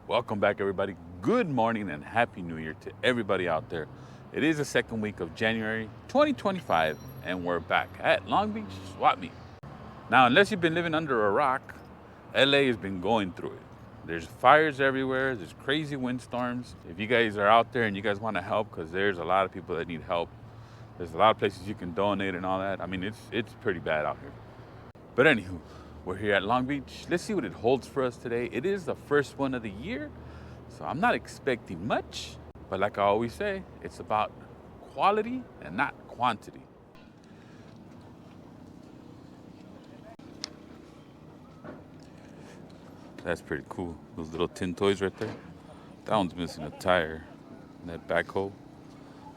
Welcome back, everybody. Good morning and Happy New Year to everybody out there. It is the second week of January 2025, and we're back at Long Beach Swap Meet. Now, unless you've been living under a rock, LA has been going through it. There's fires everywhere, there's crazy windstorms. If you guys are out there and you guys want to help, because there's a lot of people that need help, there's a lot of places you can donate and all that. I mean, it's pretty bad out here. But anywho, we're here at Long Beach. Let's see what it holds for us today. It is the first one of the year, so I'm not expecting much. But like I always say, it's about quality and not quantity. That's pretty cool. Those little tin toys right there. That one's missing a tire. And that backhoe.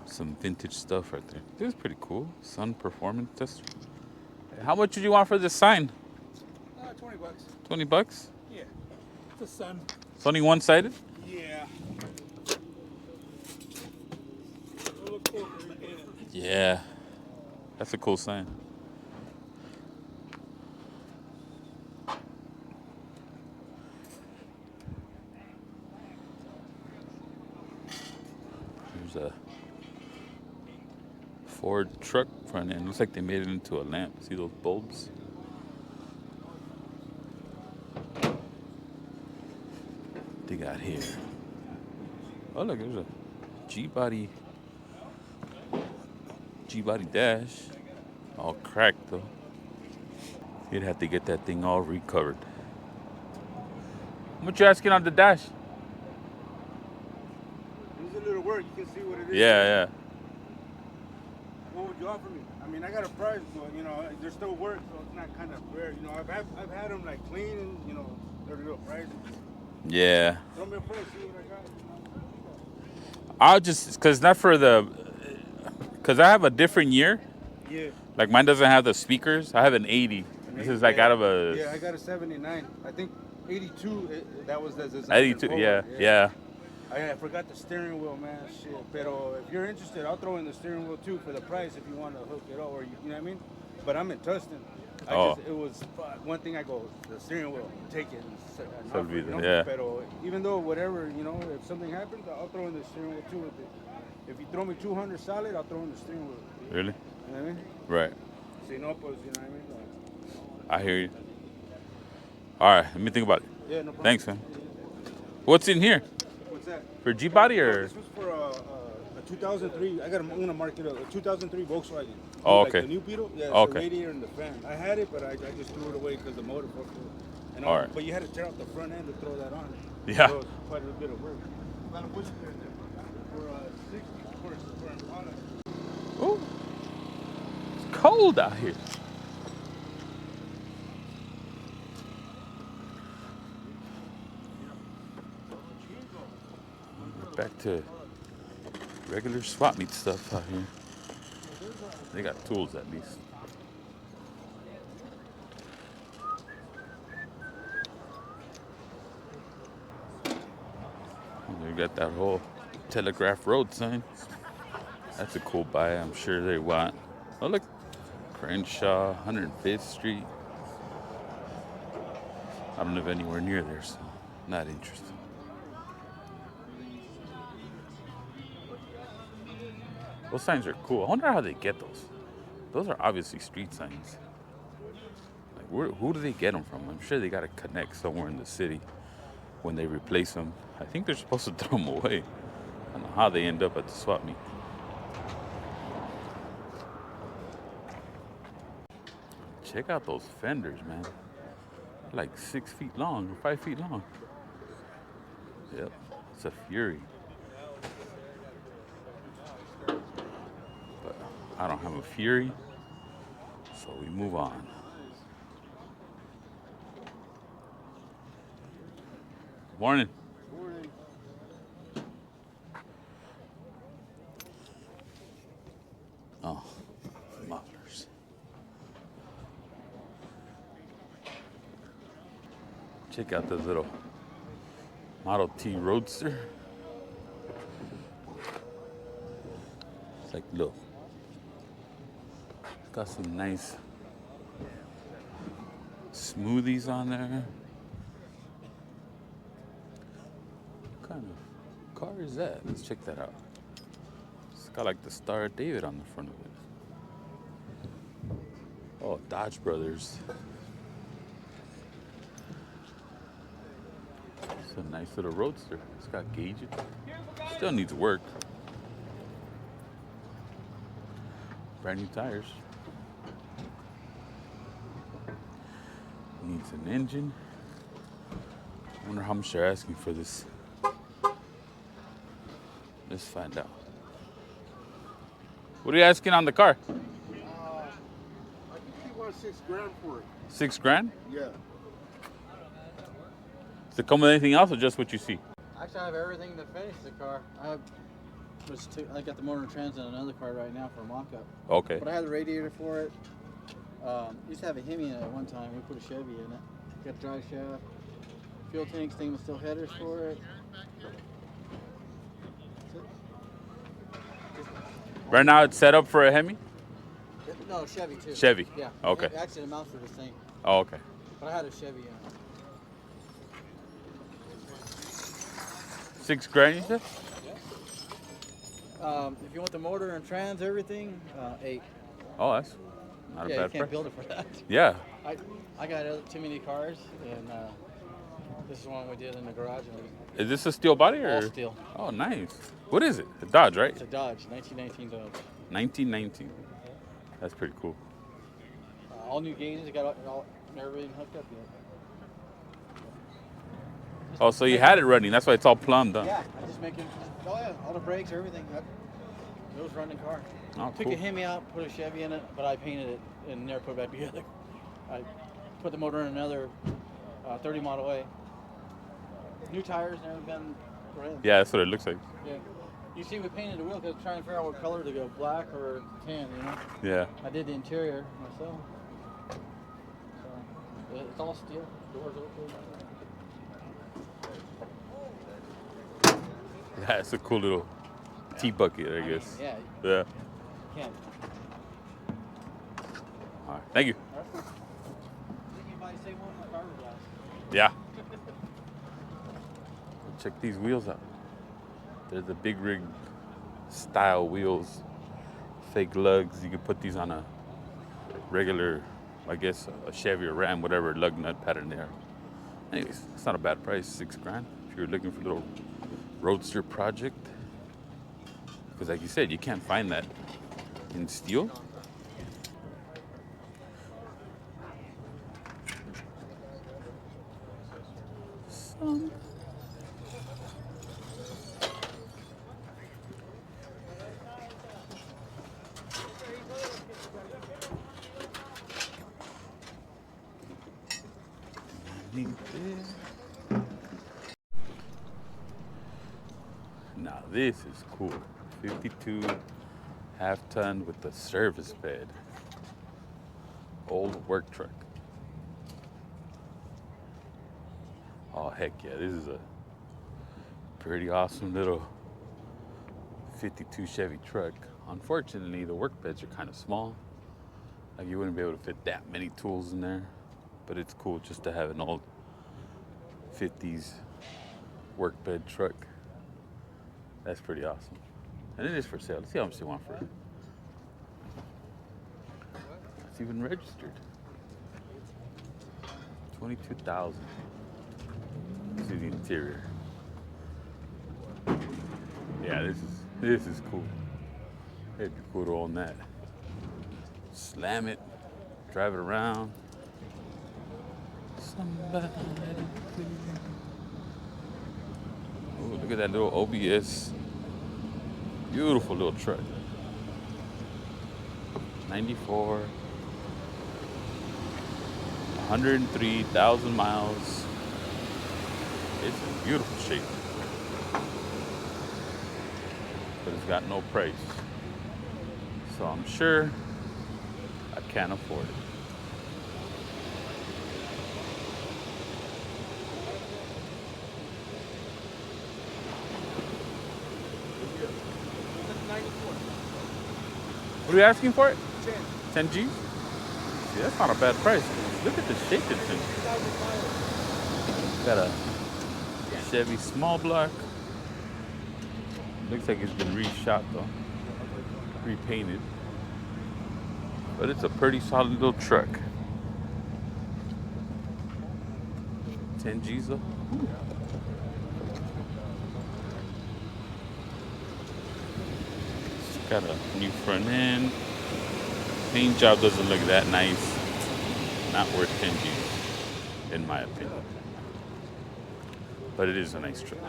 Some vintage stuff right there. This is pretty cool. Sun performance tester. How much did you want for this sign? 20 bucks. 20 bucks? Yeah. It's a sun. It's only one-sided? Yeah. Yeah. That's a cool sign. There's a Ford truck front end. Looks like they made it into a lamp. See those bulbs? They got here. Oh look, there's a G-body dash. All cracked though. You'd have to get that thing all recovered. How much you asking on the dash? It's a little work. You can see what it is. Yeah. What would you offer me? I mean, I got a price, but there's still work, so it's not kind of fair. I've had them like clean, and they're a little pricey. Yeah. Throw me a price, see what I got. I'll just, cause not for the, cause I have a different year. Yeah. Like mine doesn't have the speakers. I have an 80. This is like out of a. Yeah, I got a 79. I think 82. That was the design. 82. Yeah. I forgot the steering wheel, man. Shit. Pero if you're interested, I'll throw in the steering wheel too for the price if you want to hook it up, or you know what I mean. But I'm in Tustin. It was one thing. I go the steering wheel, take it. Yeah. Pero even though whatever, if something happens, I'll throw in the steering wheel too with it. If you throw me 200 solid, I'll throw in the steering wheel. Really? You know what I mean? Right. Si no, pues, you know what I mean? I hear you. All right, let me think about it. Yeah, no problem. Thanks, man. What's in here? What's that? For G-body or? This was for a 2003. I'm gonna mark it up. A 2003 Volkswagen. Oh, Like okay. the new Beetle. Yeah, it's Okay. the radiator and the fan. I had it, but I just threw it away because the motor fucked it. All right. But you had to tear out the front end to throw that on. Yeah. So it's quite a bit of work. For 60 for Impala. Ooh, it's cold out here. Back to regular swap meet stuff out here. They got tools at least. They got that whole Telegraph Road sign. That's a cool buy. I'm sure they want. Oh look, Crenshaw, 105th Street. I don't live anywhere near there, so not interested. Those signs are cool. I wonder how they get those. Those are obviously street signs. Like, who do they get them from? I'm sure they got to connect somewhere in the city when they replace them. I think they're supposed to throw them away. I don't know how they end up at the swap meet. Check out those fenders, man. They're like 6 feet long or 5 feet long. Yep, it's a Fury. But I don't have a Fury, so we move on. Morning. Morning. Oh, mufflers. Check out this little Model T Roadster. It's like, look, it's got some nice smoothies on there. kind of car is that? Let's check that out. It's got like the Star of David on the front of it. Oh, Dodge Brothers. It's a nice little roadster. It's got gauges. Still needs work. Brand new tires. Needs an engine. I wonder how much they're asking for this. Let's find out. What are you asking on the car? I think he wants $6,000 for it. $6,000? Yeah. Does it come with anything else or just what you see? Actually, I have everything to finish the car. I got the motor and trans in another car right now for a mock-up. Okay. But I had the radiator for it. Used to have a Hemi in it at one time. We put a Chevy in it. Got drive shaft, fuel tank, stainless steel headers for it. Right now it's set up for a Hemi? No, Chevy too. Chevy? Yeah. Okay. Actually, the mounts are the same. Oh, okay. But I had a Chevy in it. $6,000 you said? If you want the motor and trans, everything, 8. Oh, that's not a Yeah, you bad can't price. build it for that. Yeah. I got too many cars, and this is one we did in the garage. And Is this a steel body or? all steel. Oh, nice. What is it? A Dodge, right? It's a Dodge, 1919 Dodge. 1919. That's pretty cool. All new gauges. Got everything hooked up yet. Oh, so you had it running. That's why it's all plumbed, huh? Yeah, I just making. Oh yeah, all the brakes, everything. It was running car. Oh, Took cool. a Hemi out, put a Chevy in it, but I painted it and never put it back together. I put the motor in another 30 Model A. New tires, never been red. Yeah, that's what it looks like. Yeah. You see, we painted the wheel because trying to figure out what color to go, black or tan. You know. Yeah. I did the interior myself. So it's all steel. Doors open. Yeah, it's a cool little tea bucket, I guess. Yeah. Yeah. Can't. All right. Thank you. I think you might say one with fiberglass. Yeah. Check these wheels out. They're the big rig style wheels. Fake lugs. You can put these on a regular, I guess, a Chevy or Ram, whatever lug nut pattern they are. Anyways, it's not a bad price, $6,000 if you're looking for a little roadster project. Because like you said, you can't find that in steel. Now this is cool. 52 half-ton with the service bed. Old work truck. Oh heck yeah, this is a pretty awesome little 52 Chevy truck. Unfortunately, the work beds are kind of small. Like you wouldn't be able to fit that many tools in there. But it's cool just to have an old 50s work bed truck. That's pretty awesome. And it is for sale. Let's see how much they want for it. It's even registered. $22,000. See the interior. Yeah, this is cool. It'd be cool to own that. Slam it, drive it around. Somebody please. Oh, look at that little OBS. Beautiful little truck. 94. 103,000 miles. It's in beautiful shape. But it's got no price. So I'm sure I can't afford it. What are you asking for it? 10 Gs? See, that's not a bad price. Look at the shape it's in. Got a Chevy small block. Looks like it's been reshot though, repainted. But it's a pretty solid little truck. 10 G's though. It's got a new front end. Paint job doesn't look that nice. Not worth 10 G's, in my opinion. But it is a nice truck.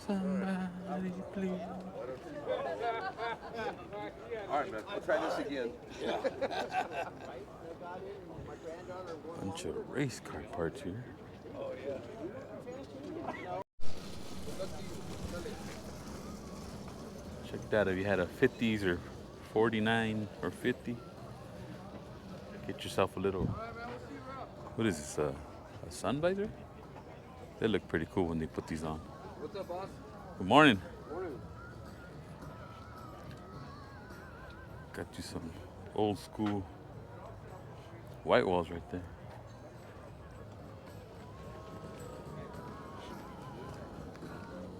Somebody please. All right, man. We'll try this again. Bunch of race car parts here. Oh, yeah. Check that if you had a 50s or 49 or 50. Get yourself a little, what is this, a sun visor? They look pretty cool when they put these on. What's up, boss? Good morning. Morning. Got you some old school white walls right there.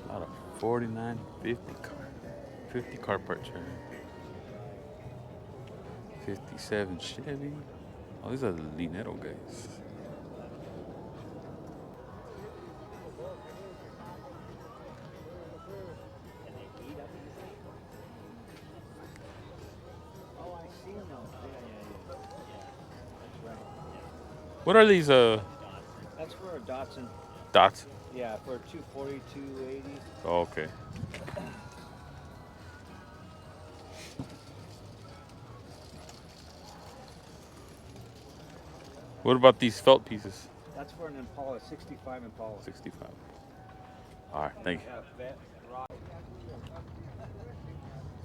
A lot of 49, 50 car parts here. 57 Chevy. Oh, these are the Linero guys. What are these That's for a Datsun. dots? Yeah, for 240, 280. Oh, okay. What about these felt pieces? That's for an Impala, 65 Impala. 65. All right, thank you.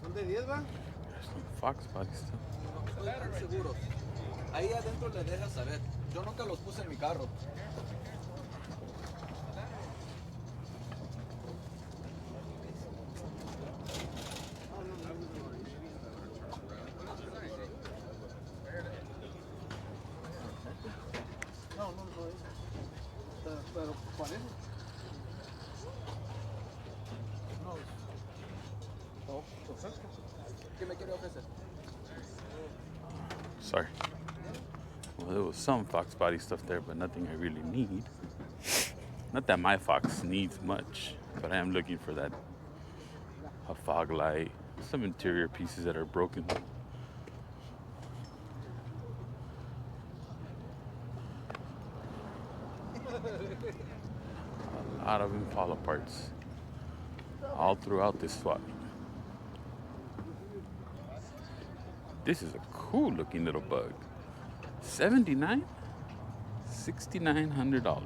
¿Son de 10, va? There's some Fox body stuff. No estoy tan seguro. Ahí adentro le dejas saber. Yo nunca los puse en mi carro. Pero ¿cuál es? No. Oh, perfecto. ¿Qué me quiere ofrecer? Sorry. Well, there was some Fox body stuff there, but nothing I really need. Not that my Fox needs much, but I am looking for that. A fog light, some interior pieces that are broken. A lot of Impala parts all throughout this swap meet. This is a cool looking little bug. 79? $6,900.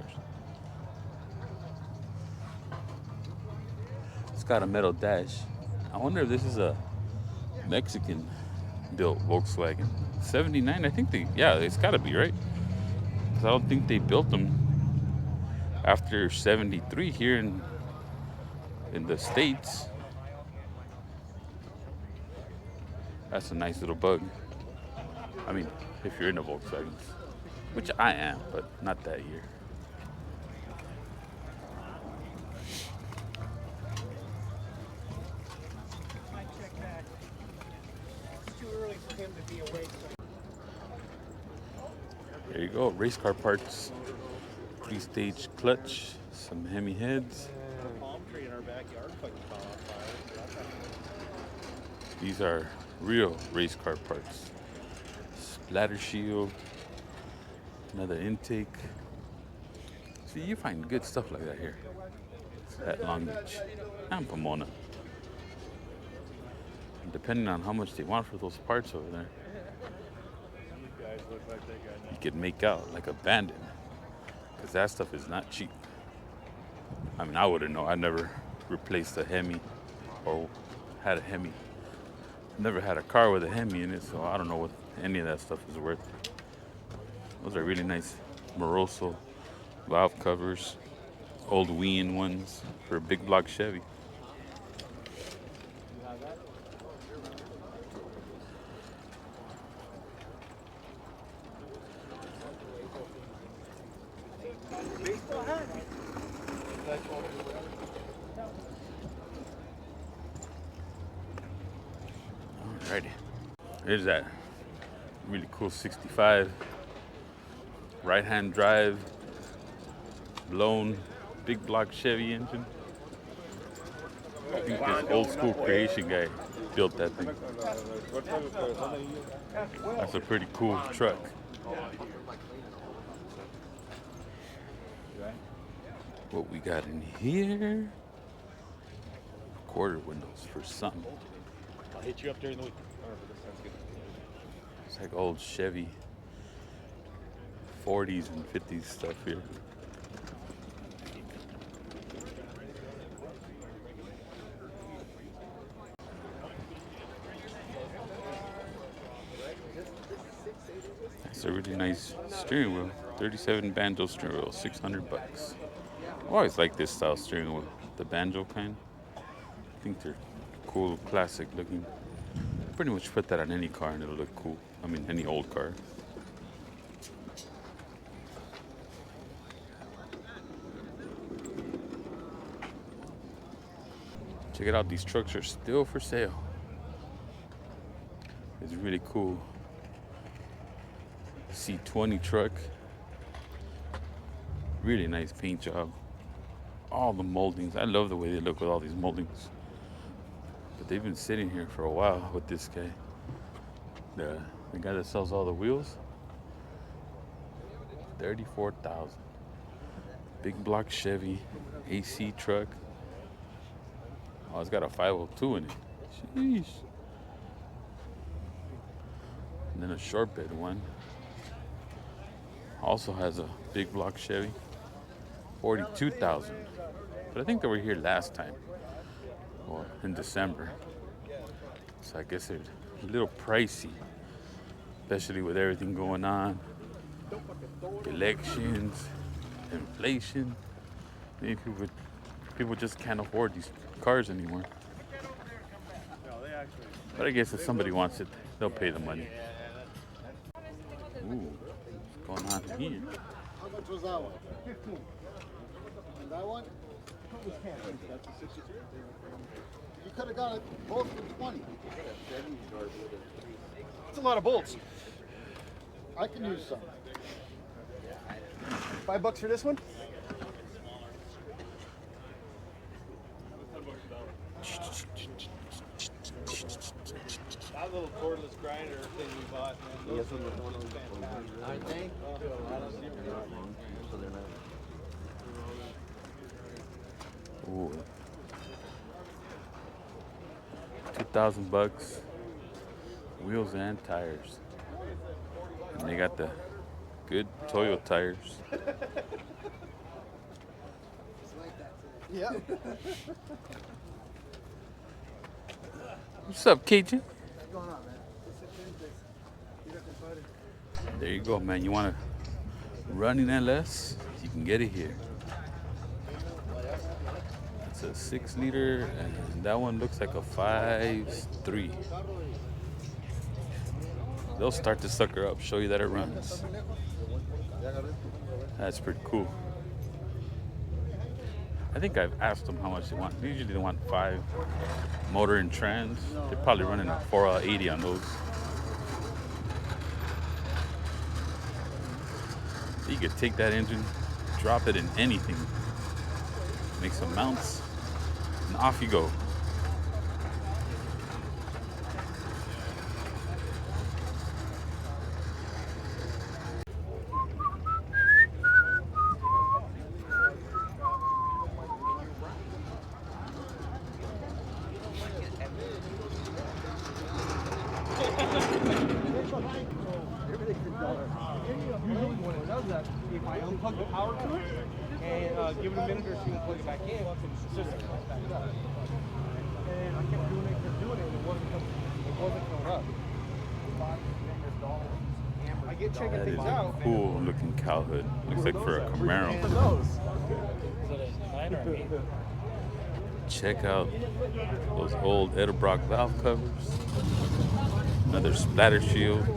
It's got a metal dash. I wonder if this is a Mexican built Volkswagen. 79, I think it's gotta be, right? Because I don't think they built them after 73 here in the States. That's a nice little bug. I mean, if you're into Volkswagens, which I am, but not that year. It's too early for him to be awake. There you go, race car parts, pre-stage clutch, some Hemi heads. A palm tree in our backyard fucking caught on fire. These are real race car parts. Splatter shield, another intake. See, you find good stuff like that here at Long Beach and Pomona. And depending on how much they want for those parts over there, you could make out like a bandit, because that stuff is not cheap. I mean, I wouldn't know. I never replaced a Hemi or had a Hemi. Never had a car with a Hemi in it, so I don't know what any of that stuff is worth. Those are really nice Moroso valve covers, old Wien ones for a big block Chevy. Alrighty. Here's that really cool 65. Right-hand drive. Blown big block Chevy engine. I think this old school creation guy built that thing. That's a pretty cool truck. What we got in here? Quarter windows for something. I'll hit you up during the week. It's like old Chevy 40s and 50s stuff here. It's a really nice steering wheel. 37 banjo steering wheel, $600. I always like this style steering wheel, the banjo kind. I think they're cool, classic looking. Pretty much put that on any car and it'll look cool. I mean, any old car. Check it out, these trucks are still for sale. It's really cool. C20 truck. Really nice paint job. All the moldings. I love the way they look with all these moldings. But they've been sitting here for a while with this guy. The guy that sells all the wheels. 34,000. Big block Chevy AC truck. Oh, it's got a 502 in it. Sheesh. And then a short bed one. Also has a big block Chevy. 42,000. But I think they were here last time. Well, in December. So I guess they're a little pricey. Especially with everything going on. Elections, inflation. Maybe people just can't afford these cars anymore. But I guess if somebody wants it, they'll pay the money. Ooh, what's going on here? How much was that one? 15. And that one? You could have got it both for 20. That's a lot of bolts. I can use some. $5 for this one? That little cordless grinder thing we bought, man. Those are I think. Ooh. $2,000. Wheels and tires. And they got the good Toyo tires. Yeah. What's up, Cajun? What's going on, man? There you go, man. You want a running LS? You can get it here. It's a 6-liter, and that one looks like a 5.3. They'll start the sucker up, show you that it runs. That's pretty cool. I think I've asked them how much they want. Usually they want 5 motor and trans. They're probably running a 480 on those. You could take that engine, drop it in anything, make some mounts, and off you go. Usually when it does that, if I unplug the power to it and give it a minute or two and plug it back in, the system comes back up. And I kept doing it, and it wasn't coming up. I get checking That is things a out. cool looking cow hood. Looks like for a Camaro. Check out those old Edelbrock valve covers. Another splatter shield.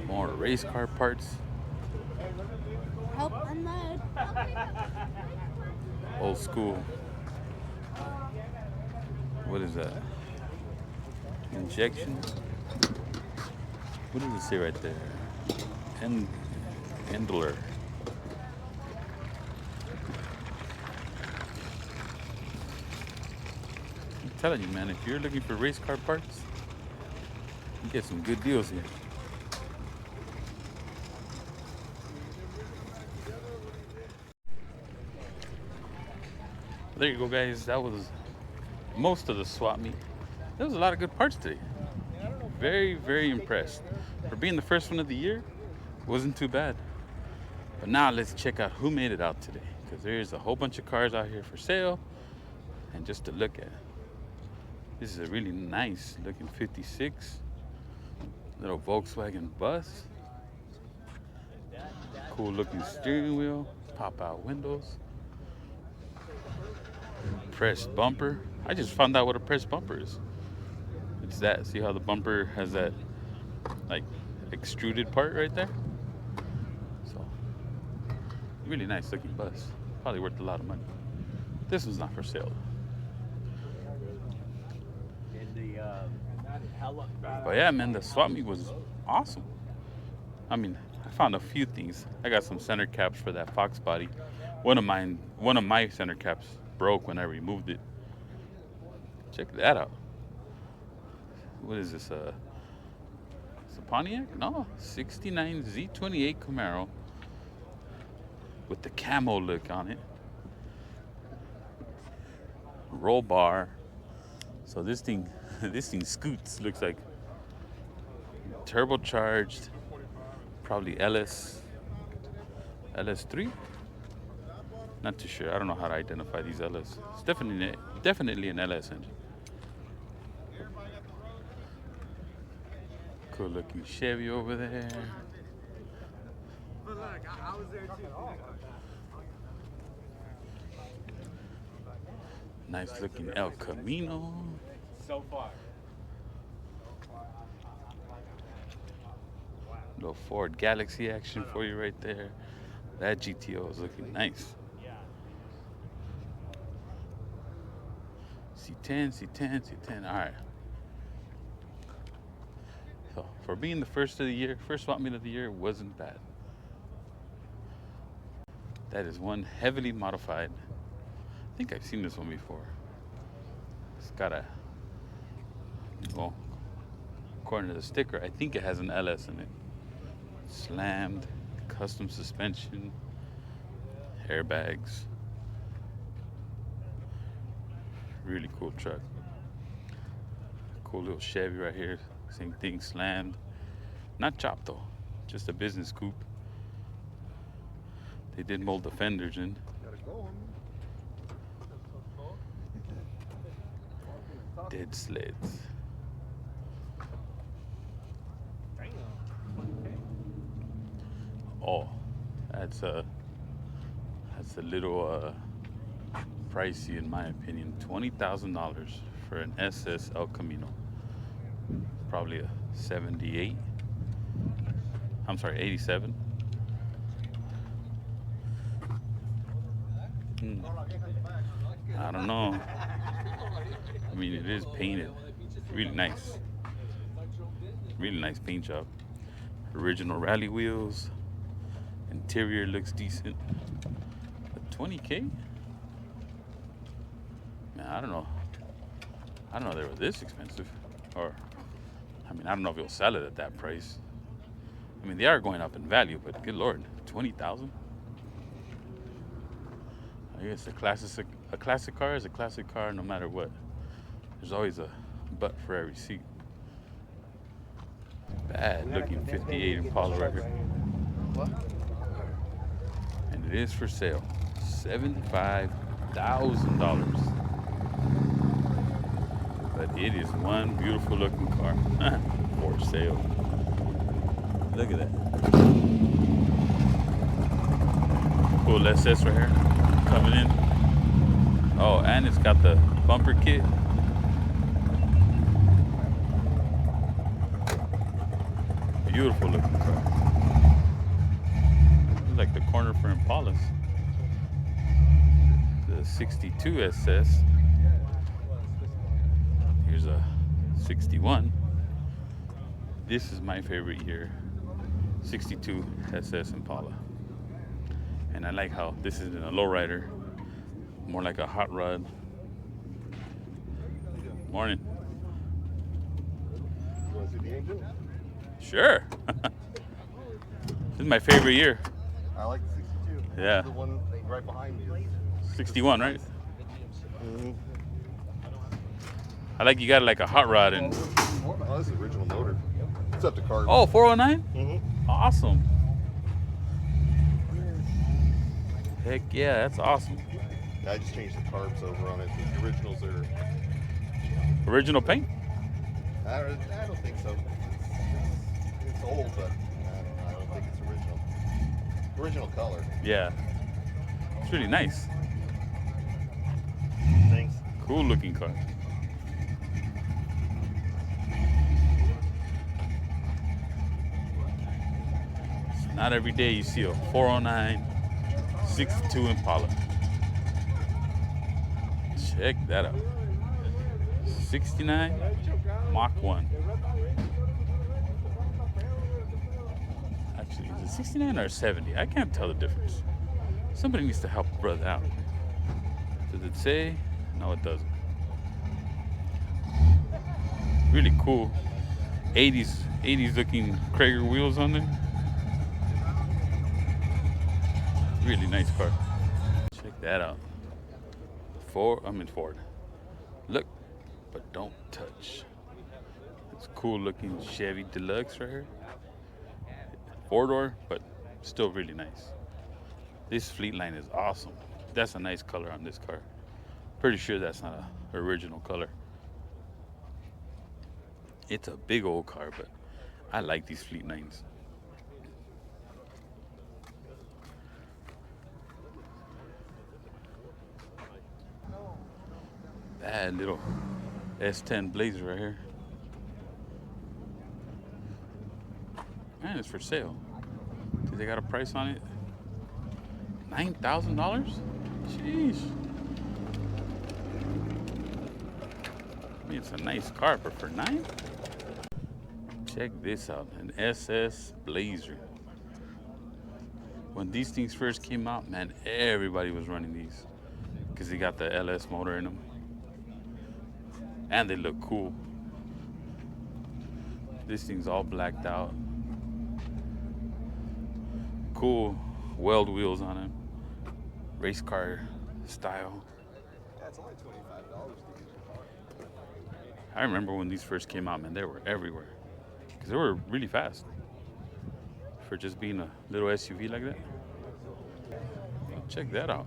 More race car parts. Help unload. Old school. What is that? Injection? What does it say right there? Endler. I'm telling you, man, if you're looking for race car parts, you get some good deals here. There you go, guys. That was most of the swap meet. There was a lot of good parts today. Very, very impressed. For being the first one of the year, wasn't too bad. But now let's check out who made it out today, because there's a whole bunch of cars out here for sale and just to look at. This is a really nice looking 56. Little Volkswagen bus. Cool looking steering wheel. Pop out windows. Pressed bumper. I just found out what a pressed bumper is. It's that. See how the bumper has that like extruded part right there? So really nice looking bus. Probably worth a lot of money. This one's not for sale. But yeah, man, the swap meet was awesome. I mean, I found a few things. I got some center caps for that Fox body. One of my center caps broke when I removed it. Check that out. What is this? It's a Pontiac? No, 69 Z28 Camaro with the camo look on it. Roll bar. So this thing scoots. Looks like turbocharged. Probably LS3. Not too sure. I don't know how to identify these LS. It's definitely an LS engine. Cool looking Chevy over there. Nice looking El Camino. So far. Little Ford Galaxy action for you right there. That GTO is looking nice. C10. All right. So for being the first swap meet of the year, wasn't bad. That is one heavily modified. I think I've seen this one before. It's got according to the sticker, I think it has an LS in it. Slammed, custom suspension, airbags. Really cool truck. Cool little Chevy right here. Same thing, slammed. Not chopped though, just a business coupe. They did mold the fenders in. Dead sleds. Oh, that's a little pricey in my opinion. $20,000 for an SS El Camino. Probably a 78. I'm sorry, 87. I don't know. I mean, it is painted. Really nice. Really nice paint job. Original rally wheels. Interior looks decent. But 20K? Man, I don't know. I don't know they were this expensive. Or, I mean, I don't know if you'll sell it at that price. I mean, they are going up in value, but good lord, 20,000. I guess a classic car is a classic car no matter what. There's always a butt for every seat. Bad looking 58 Impala right here. And it is for sale. $75,000. But it is one beautiful looking car for sale. Look at that. Cool SS right here coming in. Oh, and it's got the bumper kit. Beautiful looking car. Looks like the corner for Impalas. The a 62 SS. Here's a 61. This is my favorite year, 62 SS Impala. And I like how this isn't a lowrider, more like a hot rod. Morning. You want to see the engine? Sure. This is my favorite year. I like the 62. Yeah. The one right behind me. 61, right? Mm-hmm. I like you got like a hot rod and. Oh, this is the original motor. It's up to carbon. Oh, 409? Mm-hmm. Awesome. Heck yeah, that's awesome. I just changed the carbs over on it. The originals are. Original paint? I don't think so. It's old, but I don't think it's original. Original color. Yeah. It's really nice. Thanks. Cool looking car. It's not every day you see a 409 62 Impala. Check that out. 69 Mach 1. Actually, is it 69 or 70? I can't tell the difference. Somebody needs to help a brother out. Does it say? No, it doesn't. Really cool. 80s looking Krager wheels on there. Really nice car. Check that out. Ford. Look, but don't touch. It's cool looking Chevy Deluxe right here. 4-door, but still really nice. This fleet line is awesome. That's a nice color on this car. Pretty sure that's not an original color. It's a big old car, but I like these fleet lines. Bad little S10 Blazer right here. Man, it's for sale. Did they got a price on it? $9,000? Jeez. I mean, it's a nice car, but for $9,000? Check this out, an SS Blazer. When these things first came out, man, everybody was running these because they got the LS motor in them. And they look cool. This thing's all blacked out. Cool weld wheels on it. Race car style. That's only $25. I remember when these first came out, man, they were everywhere. Because they were really fast. For just being a little SUV like that. Check that out.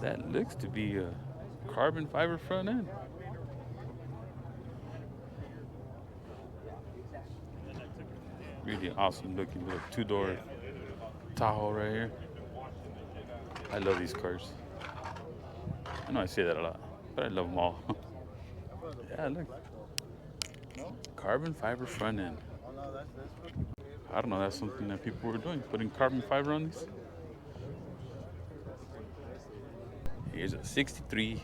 That looks to be a carbon fiber front end. Really awesome looking little 2-door Tahoe right here. I love these cars. I know I say that a lot, but I love them all. Yeah, look. Carbon fiber front end. I don't know, that's something that people were doing, putting carbon fiber on these. Here's a 63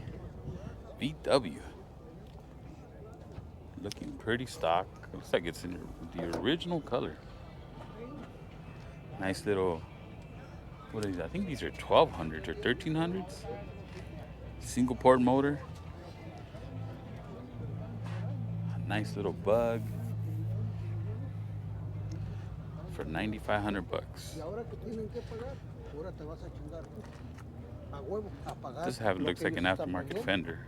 VW. Looking pretty stock. Looks like it's in the original color. Nice little, what are these? I think these are 1200s or 1300s. Single port motor. A nice little bug. For $9,500. This have looks like an aftermarket fender.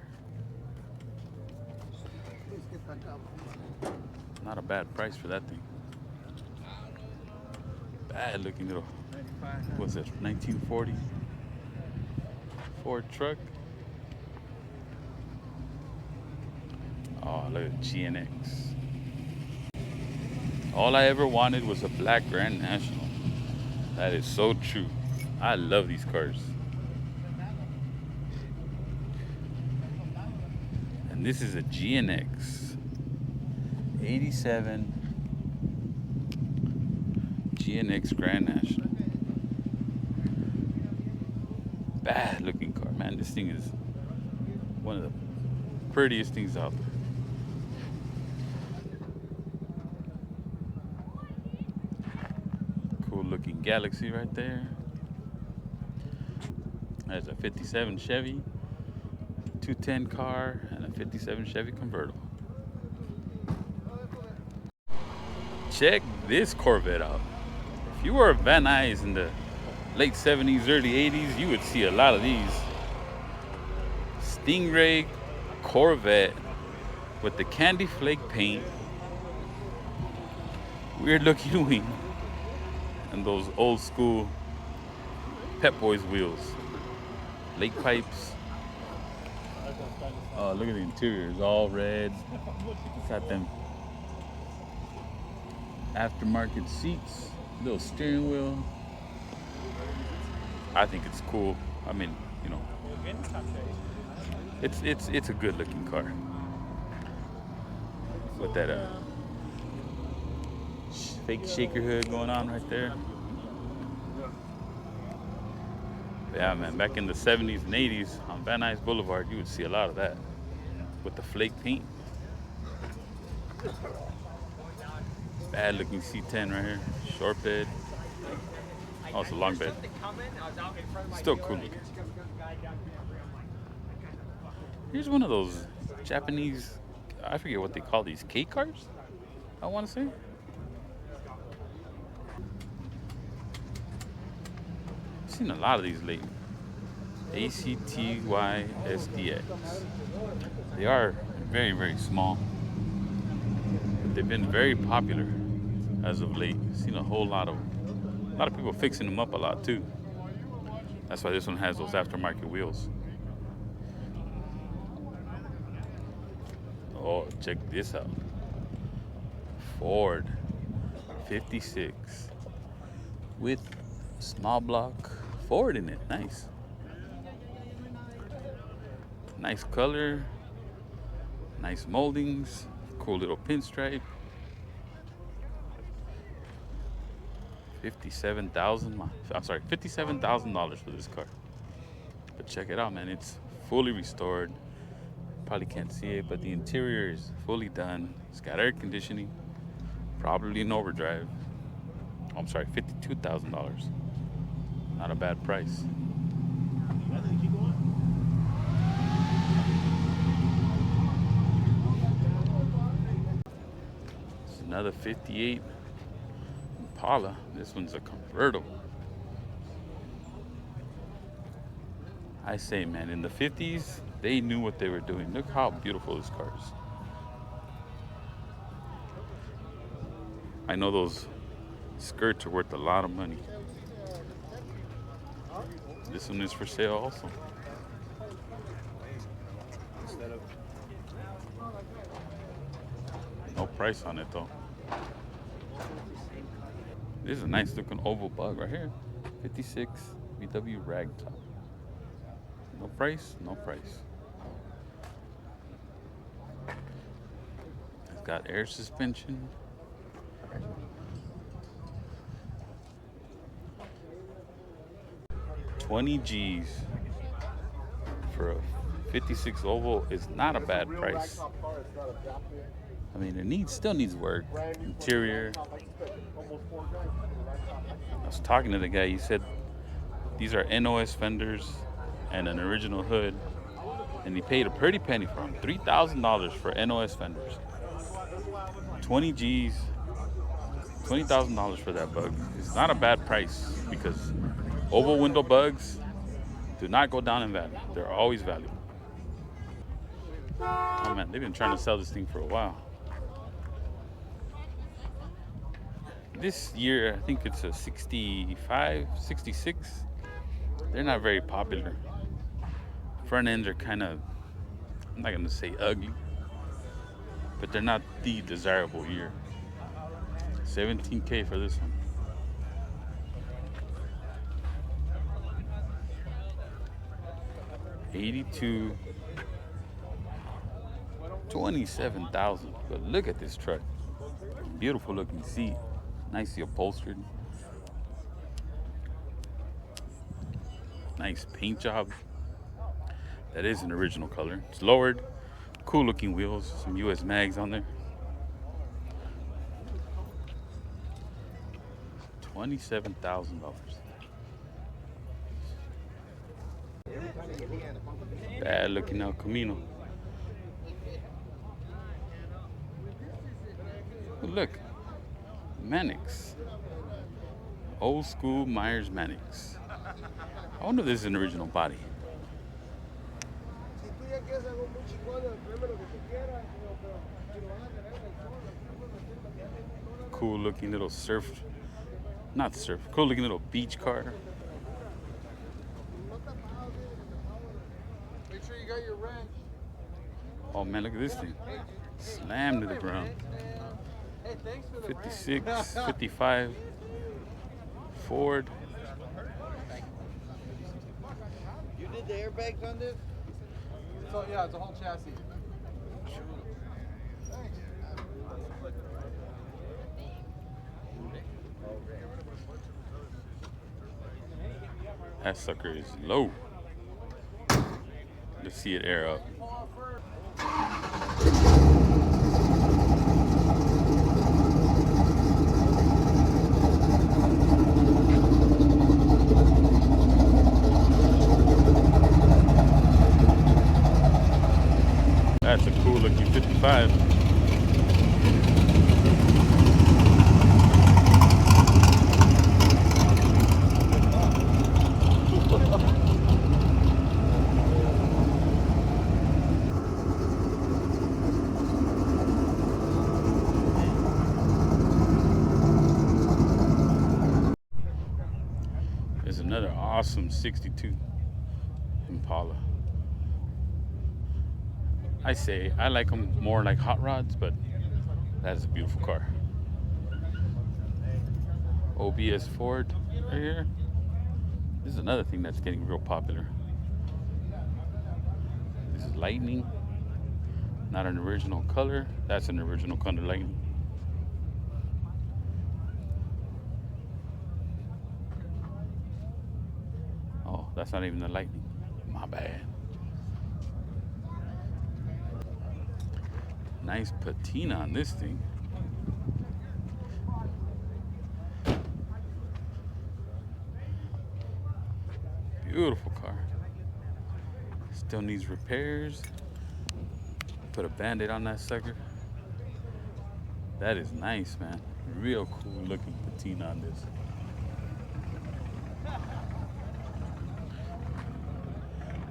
Not a bad price for that thing. Bad looking little, what's it, 1940 Ford truck. Oh, look at GNX. All I ever wanted was a black Grand National. That is so true. I love these cars. And this is a GNX 87 GNX Grand National. Bad looking car, man. This thing is one of the prettiest things out there. Cool looking Galaxy right there. There's a 57 Chevy, 210 car, and a 57 Chevy convertible. Check this Corvette out. If you were a Van Nuys in the late 70s, early 80s, you would see a lot of these. Stingray Corvette with the candy flake paint, weird looking wing, and those old school Pep Boys wheels. Lake pipes. Oh, look at the interior. It's all red. It's got them aftermarket seats, little steering wheel. I think it's cool. I mean, you know, it's a good looking car. With that fake shaker hood going on right there. Yeah, man, back in the 70s and 80s on Van Nuys Boulevard, you would see a lot of that with the flake paint. Bad looking C10 right here, short bed. Oh, it's a long bed. Still cool looking. Here's one of those Japanese, I forget what they call these, K cars, I want to say. I've seen a lot of these lately. ACTY SDX. They are very, very small, but they've been very popular as of late. I've seen a lot of people fixing them up a lot too. That's why this one has those aftermarket wheels. Oh, check this out. Ford 56 with small block Ford in it. Nice. Nice color. Nice moldings. Cool little pinstripe. $57,000 for this car. But check it out, man. It's fully restored. Probably can't see it, but the interior is fully done. It's got air conditioning, probably in overdrive. Oh, I'm sorry, $52,000. Not a bad price. It's another 58 Impala. This one's a convertible. I say, man, in the 50s, they knew what they were doing. Look how beautiful this car is. I know those skirts are worth a lot of money. This one is for sale also. No price on it though. This is a nice looking oval bug right here. 56 VW Ragtop. No price, no price. It's got air suspension. $20 G's for a 56 oval is not a bad price. I mean, it still needs work. Interior. I was talking to the guy. He said these are NOS fenders and an original hood, and he paid a pretty penny for them. $3,000 for NOS fenders. 20 G's, $20,000 for that bug. It's not a bad price because oval window bugs do not go down in value. They're always valuable. Oh man, they've been trying to sell this thing for a while. This year, I think it's a 65, 66. They're not very popular. Front ends are kind of, I'm not gonna say ugly, but they're not the desirable year. $17K for this one. '82, 27,000. But look at this truck. Beautiful looking seat, nicely upholstered. Nice paint job. That is an original color. It's lowered. Cool looking wheels. Some US mags on there. $27,000. Bad looking El Camino. Oh, look, Mannix. Old school Myers Mannix. I wonder if this is an original body. Cool looking little cool looking little beach car. Make sure you got your wrench. Oh man, look at this thing. Slammed to the ground. Hey, thanks for the 56, 55 Ford. You did the airbags on this? So yeah, it's a whole chassis. That sucker is low. Let's see it air up. That's a cool looking 55. There's another awesome 62 Impala. I like them more like hot rods, but that is a beautiful car. OBS Ford right here. This is another thing that's getting real popular. This is Lightning. Not an original color. That's an original color Lightning. Oh, that's not even the Lightning. My bad. Nice patina on this thing. Beautiful car. Still needs repairs. Put a band-aid on that sucker. That is nice, man. Real cool looking patina on this.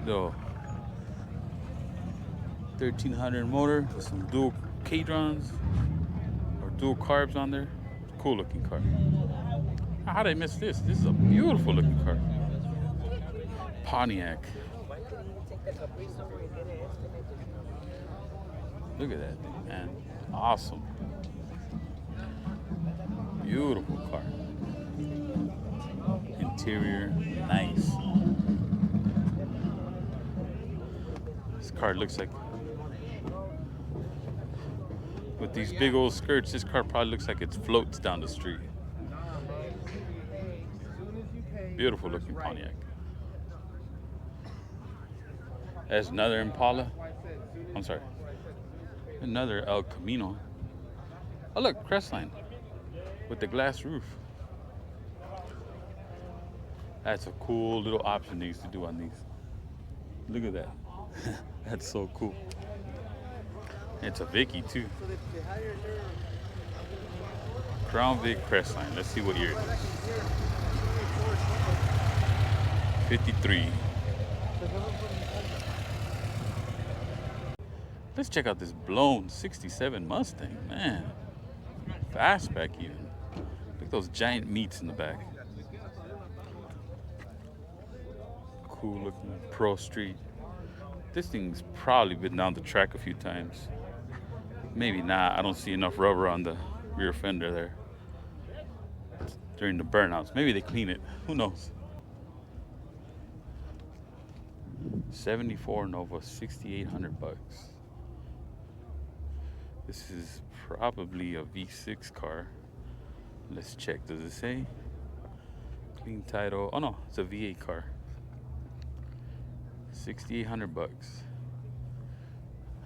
Little 1300 motor with some dual Cadrons or dual carbs on there. Cool looking car. How did I miss this? This is a beautiful looking car. Pontiac. Look at that thing, man. Awesome. Beautiful car. Interior, nice. This car looks like, with these big old skirts, this car probably looks like it floats down the street. Beautiful looking Pontiac. There's another Impala. I'm sorry. Another El Camino. Oh look, Crestline with the glass roof. That's a cool little option they used to do on these. Look at that. That's so cool. It's a Vicky too. Crown Vic Crestline. Let's see what year it is. 53. Let's check out this blown 67 Mustang, man. Fastback even. Look at those giant meats in the back. Cool looking Pro Street. This thing's probably been down the track a few times. Maybe not. I don't see enough rubber on the rear fender there during the burnouts. Maybe they clean it. Who knows? 74 Nova, 6,800 bucks. This is probably a V6 car. Let's check. Does it say? Clean title. Oh no, it's a V8 car. $6,800.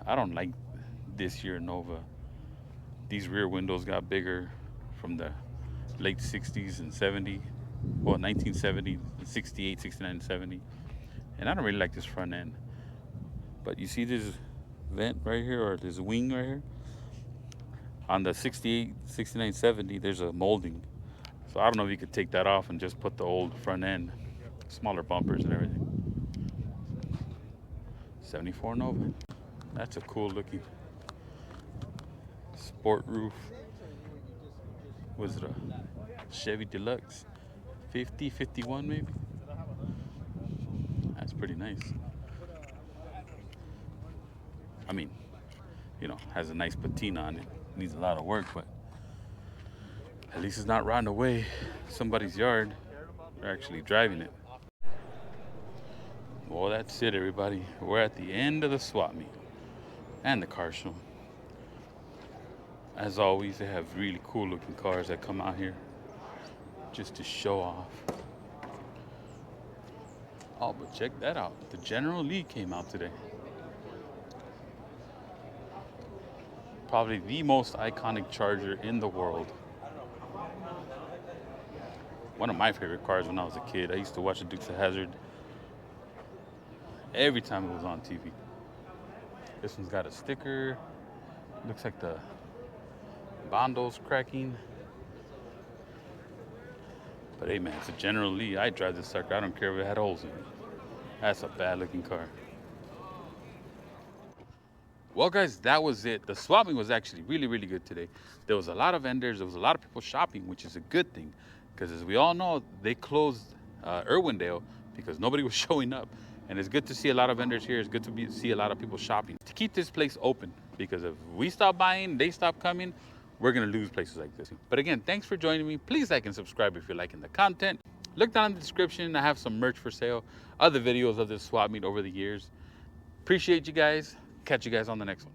I don't like this year Nova. These rear windows got bigger from the late 60s and 70. Well, 1970, 68, 69, 70. And I don't really like this front end. But you see this vent right here, or this wing right here? On the 68, 69, 70, there's a molding. So I don't know if you could take that off and just put the old front end, smaller bumpers and everything. 74 Nova. That's a cool looking sport roof. Was it a Chevy Deluxe? 50, 51 maybe? That's pretty nice. I mean, you know, has a nice patina on it. Needs a lot of work, but at least it's not rotting away somebody's yard. They're actually driving it. Well, that's it, everybody. We're at the end of the swap meet and the car show. As always, they have really cool looking cars that come out here just to show off. Oh, but check that out. The General Lee came out today. Probably the most iconic Charger in the world. One of my favorite cars when I was a kid. I used to watch the Dukes of Hazzard every time it was on TV. This one's got a sticker. Looks like the Bondo's cracking. But hey man, it's a General Lee. I drive this sucker. I don't care if it had holes in it. That's a bad looking car. Well guys, that was it. The swap meet was actually really, really good today. There was a lot of vendors. There was a lot of people shopping, which is a good thing. Because as we all know, they closed Irwindale because nobody was showing up. And it's good to see a lot of vendors here. It's good to see a lot of people shopping. To keep this place open, because if we stop buying, they stop coming, we're gonna lose places like this. But again, thanks for joining me. Please like and subscribe if you're liking the content. Look down in the description. I have some merch for sale, other videos of this swap meet over the years. Appreciate you guys. Catch you guys on the next one.